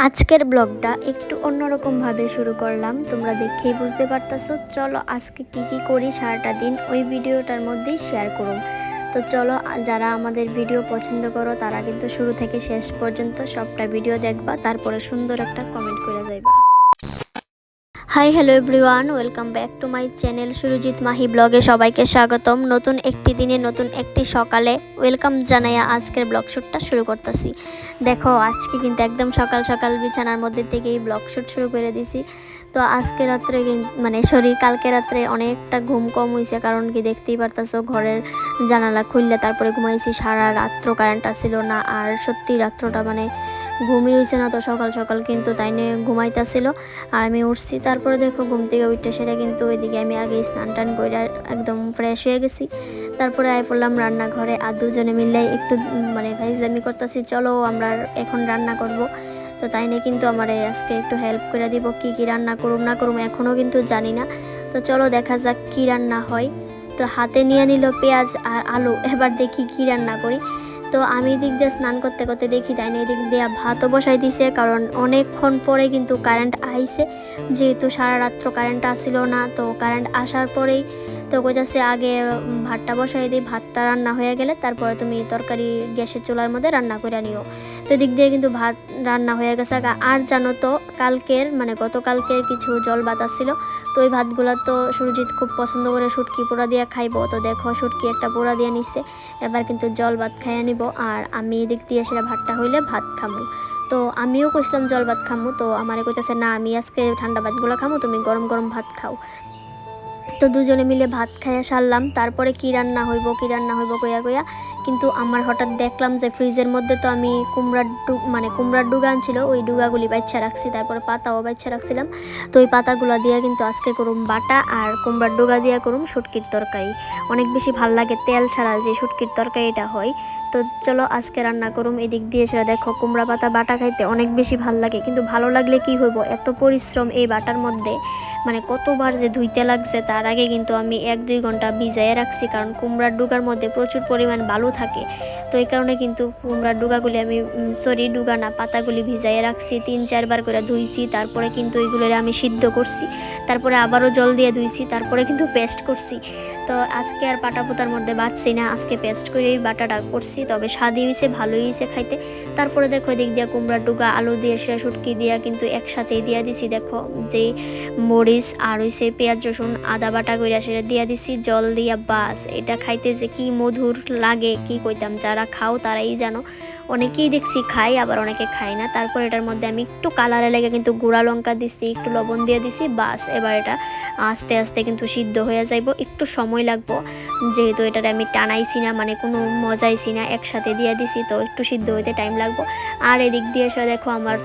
আজকের ব্লগটা একটু অন্যরকম ভাবে শুরু করলাম, তোমরা দেখেই বুঝতে পারতাছো। চলো আজকে কি করি সারাটা দিন ওই ভিডিওটার মধ্যেই শেয়ার করুম। তো চলো, যারা আমাদের ভিডিও পছন্দ করো তারা কিন্তু শুরু থেকে শেষ পর্যন্ত সবটা ভিডিও দেখবা, তারপরে সুন্দর একটা কমেন্ট করে যাইবা। Hi hello everyone, welcome back to my channel Surajit Mahi ব্লগে সবাইকে স্বাগতম। নতুন একটি দিনে নতুন একটি সকালে ওয়েলকাম জানাইয়া আজকের ব্লগ শ্যুটটা শুরু করতেছি। দেখো আজকে কিন্তু একদম সকাল সকাল বিছানার মধ্যে থেকেই ব্লগ শ্যুট শুরু করে দিছি। তো আজকে রাত্রে কালকে রাত্রে অনেকটা ঘুম কম হয়েছে, কারণ কি দেখতেই পারতেছো ঘরের জানালা খুললে তারপরে ঘুমাইছি। সারা রাত্র কারেন্ট আসছিল না, আর সত্যি রাত্রটা ঘুমই হয়েছে না। তো সকাল সকাল কিন্তু তাই নিয়ে ঘুমাইতেছিল আর আমি উঠছি। তারপরে দেখো ঘুম থেকে উঠতে সেটা কিন্তু ওইদিকে আমি আগে স্নান টান করে একদম ফ্রেশ হয়ে গেছি। তারপরে আয় পড়লাম রান্নাঘরে, আর দুজনে মিলে একটু ফাইজলামি করতেছি, চলো আমরা এখন রান্না করব। তো তাই নিয়ে কিন্তু আমার আজকে একটু হেল্প করে দিব। কি রান্না করুম না করুম এখনও কিন্তু জানি না। তো চলো দেখা যাক কি রান্না হয়। তো হাতে নিয়ে নিল পেঁয়াজ আর আলু, এবার দেখি কি রান্না করি। তো আমি এদিক দিয়ে স্নান করতে করতে দেখি তাই না এদিক দিয়ে ভাতও বসাই দিছে, কারণ অনেকক্ষণ পরে কিন্তু কারেন্ট আইছে। যেহেতু সারা রাত্র কারেন্ট আসছিল না, তো কারেন্ট আসার পরেই তো কইতাছে আগে ভাতটা বসাই দিই, ভাতটা রান্না হয়ে গেলে তারপরে তুমি তরকারি গ্যাসের চুলার মধ্যে রান্না করে নিও। তো এদিক দিয়ে কিন্তু ভাত রান্না হয়ে গেছে। আর জানো তো গতকালকের কিছু জল ভাত ছিল। তো ওই ভাতগুলো তো সুরজিৎ খুব পছন্দ করে শুটকি পোড়া দিয়ে খাইবো। তো দেখো শুটকি একটা পোড়া দিয়ে নিচ্ছে, এবার কিন্তু জল ভাত খাইয়া নিব। আর আমি এদিক দিয়ে সেটা ভাতটা হইলে ভাত খামু। তো আমিও কইছিলাম জল ভাত খামু, তো আমারে কইতাছে না আমি আজকে ঠান্ডা ভাতগুলো খামু, তুমি গরম গরম ভাত খাও। তো দুজনে মিলে ভাত খাইয়া সারলাম। তারপরে কি রান্না হইব কইয়া কইয়া কিন্তু আমার হঠাৎ দেখলাম যে ফ্রিজের মধ্যে তো আমি কুমড়ার ডুগা আনছিল, ওই ডুগাগুলি বাচ্চা রাখছি, তারপরে পাতাও বাচ্চা রাখছিলাম। তো ওই পাতাগুলো দিয়ে কিন্তু আজকে করুম বাটা, আর কুমড়ার ডুগা দিয়ে করুম শুটকির তরকারি। অনেক বেশি ভাল লাগে তেল ছাড়া যে শুটকির তরকারিটা হয়। তো চলো আজকে রান্না করুম। এদিক দিয়ে সেটা দেখো কুমড়া পাতা বাটা খাইতে অনেক বেশি ভাল লাগে, কিন্তু ভালো লাগলে কি হইব, এত পরিশ্রম এই বাটার মধ্যে, কতবার যে ধুইতে লাগছে। তার আগে কিন্তু আমি 1-2 ঘন্টা ভিজাইয়ে রাখছি, কারণ কুমড়ার ডুগার মধ্যে প্রচুর পরিমাণ বালু থাকে। তো এই কারণে কিন্তু কুমড়ার ডুগাগুলি ডুগা না পাতাগুলি ভিজাইয়ে রাখছি, 3-4 বার করে ধুইছি। তারপরে কিন্তু এইগুলো আমি সিদ্ধ করছি, তারপরে আবারও জল দিয়ে ধুইছি, তারপরে কিন্তু পেস্ট করছি। তো আজকে আর পাটা পোতার মধ্যে বাটছি না, আজকে পেস্ট করেই বাটাটা করছি। তবে স্বাদই হয়েছে, ভালোই হয়েছে খাইতে। তারপরে দেখো দিক দিয়ে কুমড়ার ডুগা আলু দিয়ে সেটা শুটকি দিয়া কিন্তু একসাথেই দিয়া দিছি। দেখো যে মরিচ আর হইছে পেঁয়াজ রসুন আদা বাটা কইরা সেটা দিয়া দিছি জল দিয়া, বাস এটা খাইতে যে কি মধুর লাগে কি কইতাম। যারা খাও তারাই জানো। অনেকেই দেখছি খাই, আবার অনেকে খাই না। তারপর এটার মধ্যে আমি একটু কালারে লেগে কিন্তু গুঁড়া লঙ্কা দিছি, একটু লবণ দিয়ে দিছি, বাস এবার এটা আস্তে আস্তে কিন্তু সিদ্ধ হয়ে যাইব। একটু সময় লাগবো, যেহেতু এটার আমি টানাইছি না, কোনো মজাইছি না, একসাথে দিয়ে দিছি, তো একটু সিদ্ধ হইতে টাইম লাগবো। আর এদিক দিয়ে এসে দেখো আমার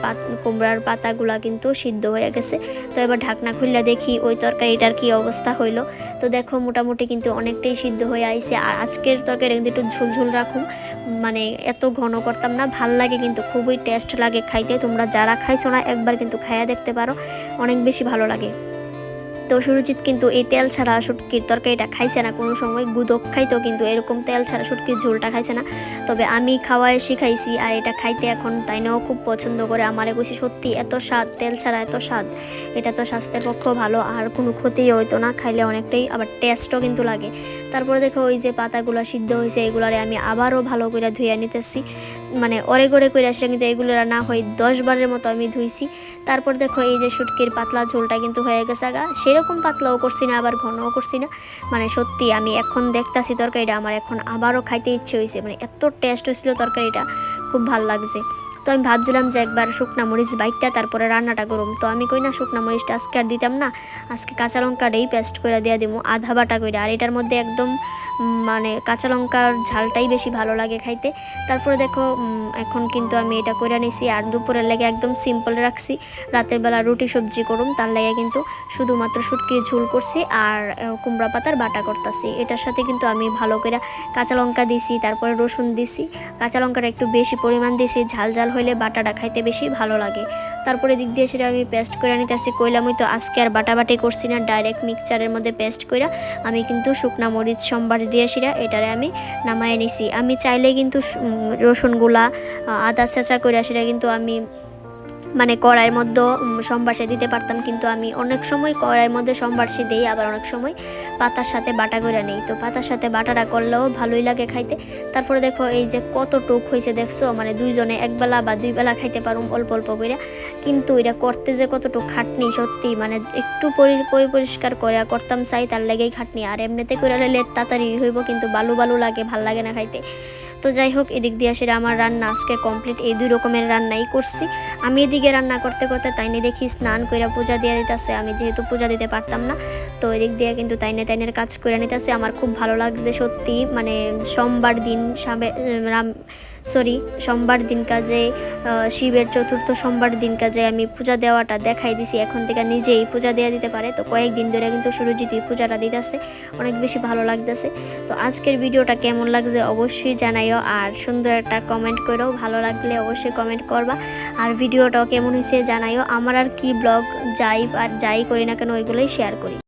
কুমড়ার পাতাগুলা কিন্তু সিদ্ধ হয়ে গেছে। তো এবার ঢাকনা খুললে দেখি ওই তরকারিটার কি অবস্থা হইলো। তো দেখো মোটামুটি কিন্তু অনেকটাই সিদ্ধ হয়ে আইছে। আর আজকের তরকারি কিন্তু একটু ঝুলঝুল রাখুন, এত ঘন করতাম না। ভাল লাগে কিন্তু, খুবই টেস্ট লাগে খাইতে। তোমরা যারা খাইছো না একবার কিন্তু খাইয়া দেখতে পারো, অনেক বেশি ভালো লাগে। তো সুরজিৎ কিন্তু এই তেল ছাড়া শুটকির তরকারিটা খাইছে না কোনো সময়। গুদক খাইতো কিন্তু এরকম তেল ছাড়া শুটকির ঝোলটা খাইছে না। তবে আমি খাওয়ায় শিখাইছি, আর এটা খাইতে এখন তাই নাও খুব পছন্দ করে। আমারে কইছি সত্যি এত স্বাদ, তেল ছাড়া এত স্বাদ, এটা তো স্বাস্থ্যের পক্ষেও ভালো, আর কোনো ক্ষতিই হইতো না, খাইলে অনেকটাই আবার টেস্টও কিন্তু লাগে। তারপরে দেখো ওই যে পাতাগুলো সিদ্ধ হয়েছে, এগুলারে আমি আবারও ভালো করে ধুয়ে নিতেছি, অরে গড়ে করে আসলে কিন্তু এগুলো না হয় 10 বারের মতো আমি ধুইছি। তারপর দেখো এই যে শুটকির পাতলা ঝোলটা কিন্তু হয়ে গেছে সেরকম পাতলাও করছি না, আবার ঘনও করছি না। সত্যি আমি এখন দেখতাছি তরকারিটা, আমার এখন আবারও খাইতে ইচ্ছে হয়েছে। এত টেস্ট হয়েছিল তরকারিটা, খুব ভালো লাগছে। তো আমি ভাবছিলাম যে একবার শুকনা মরিচ বাইটটা তারপরে রান্নাটা করুম। তো আমি কই না শুকনা মরিচটা আজকে আর দিতাম না, আজকে কাঁচা লঙ্কাটাই পেস্ট করে দিয়ে দিব আধা বাটা করে। আর এটার মধ্যে একদম কাঁচা লঙ্কার ঝালটাই বেশি ভালো লাগে খাইতে। তারপরে দেখো এখন কিন্তু আমি এটা করে নিছি। আর দুপুরের লেগে একদম সিম্পল রাখছি, রাতের বেলা রুটি সবজি করুম, তার লেগে কিন্তু শুধুমাত্র শুটকির ঝোল করছি আর কুমড়া পাতার বাটা করতেছি। এটার সাথে কিন্তু আমি ভালো করে কাঁচা লঙ্কা দিছি, তারপরে রসুন দিছি, কাঁচা লঙ্কাটা একটু বেশি পরিমাণ দিছি, ঝাল ঝাল হইলে বাটাটা খাইতে বেশি ভালো লাগে। তারপরে দিক দিয়ে সেটা আমি পেস্ট করে নিতেছি। কইলামই তো আজকে আর বাটাবাটি করছি না, ডাইরেক্ট মিক্সচারের মধ্যে পেস্ট করে আমি কিন্তু শুকনা মরিচ সম্বার দিয়ে সেটা এটারে আমি নামায় নিছি। আমি চাইলে কিন্তু রসুনগুলা আদা ছেঁচা করে সেটা কিন্তু আমি মানে কড়াইয়ের মধ্যে সম্বাসে দিতে পারতাম, কিন্তু আমি অনেক সময় কড়াইয়ের মধ্যে সম্বাসে দিই, আবার অনেক সময় পাতার সাথে বাটা করে নেই। তো পাতার সাথে বাটাটা করলেও ভালোই লাগে খাইতে। তারপরে দেখো এই যে কত টুক হয়েছে দেখছো, মানে দুইজনে একবেলা বা দুই বেলা খাইতে পারুম অল্প অল্প করে। কিন্তু এটা করতে যে কতটুকু খাটনি সত্যি, মানে একটু পরিষ্কার করে করতাম চাই, তার লেগেই খাটনি। আর এমনিতে করে নিলে তাড়াতাড়ি হইব, কিন্তু বালু বালু লাগে, ভাল লাগে না খাইতে। তো যাই হোক, এদিক দিয়ে সেটা আমার রান্না আজকে কমপ্লিট। এই 2 রকমের রান্নাই করছি আমি। এদিকে রান্না করতে করতে তাইনে দেখি স্নান করে পূজা দিয়ে দিতেছে। আমি যেহেতু পূজা দিতে পারতাম না, তো এদিক দিয়ে কিন্তু তাইনের কাজ করে নিতেছে। আমার খুব ভালো লাগছে সত্যি, মানে সোমবার দিন সোমবার দিন কাজে শিবের 4র্থ সোমবার দিন কাজে আমি পূজা দেওয়াটা দেখাই দিছি। এখন থেকে নিজেই পূজা দেওয়া দিতে পারে। তো কয়েকদিন ধরে কিন্তু সুরজিৎই পূজাটা দিতেছে, অনেক বেশি ভালো লাগতেছে। তো আজকের ভিডিওটা কেমন লাগছে অবশ্যই জানাইও, আর সুন্দর একটা কমেন্ট করো, ভালো লাগলে অবশ্যই কমেন্ট করবা। আর ভিডিওটাও কেমন হয়েছে জানাইও। আমার আর কি ব্লগ যাই করি না কেন ওইগুলোই শেয়ার করি।